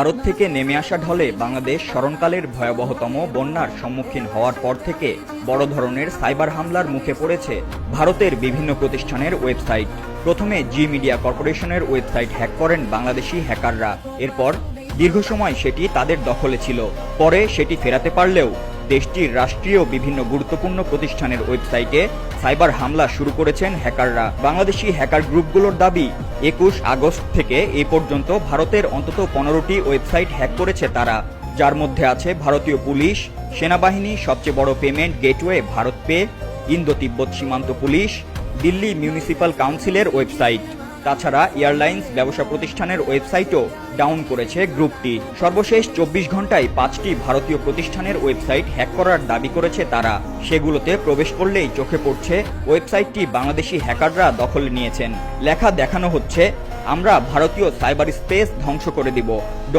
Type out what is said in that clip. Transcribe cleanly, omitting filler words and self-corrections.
ভারত থেকে নেমে আসা ঢলে বাংলাদেশ স্মরণকালের ভয়াবহতম বন্যার সম্মুখীন হওয়ার পর থেকে বড় ধরনের সাইবার হামলার মুখে পড়েছে ভারতের বিভিন্ন প্রতিষ্ঠানের ওয়েবসাইট। প্রথমে জি মিডিয়া কর্পোরেশনের ওয়েবসাইট হ্যাক করেন বাংলাদেশি হ্যাকাররা। এরপর দীর্ঘ সময় সেটি তাদের দখলে ছিল। পরে সেটি ফেরাতে পারলেও দেশটির রাষ্ট্রীয় বিভিন্ন গুরুত্বপূর্ণ প্রতিষ্ঠানের ওয়েবসাইটে সাইবার হামলা শুরু করেছেন হ্যাকাররা। বাংলাদেশি হ্যাকার গ্রুপগুলোর দাবি, 21 আগস্ট থেকে এ পর্যন্ত ভারতের অন্তত 15টি ওয়েবসাইট হ্যাক করেছে তারা, যার মধ্যে আছে ভারতীয় পুলিশ, সেনাবাহিনী, সবচেয়ে বড় payment gateway BharatPe, Indo Tibet সীমান্ত পুলিশ, দিল্লি মিউনিসিপাল কাউন্সিলের ওয়েবসাইট। তাছাড়া এয়ারলাইন্স ব্যবসা প্রতিষ্ঠানের ওয়েবসাইটও ডাউন করেছে গ্রুপটি। সর্বশেষ 24 ঘন্টায় 5টি ভারতীয় প্রতিষ্ঠানের ওয়েবসাইট হ্যাক করার দাবি করেছে তারা। সেগুলোতে প্রবেশ করলেই চোখে পড়ছে ওয়েবসাইটটি বাংলাদেশি হ্যাকাররা দখলে নিয়েছেন। লেখা দেখানো হচ্ছে, আমরা ভারতীয় সাইবার স্পেস ধ্বংস করে দিব।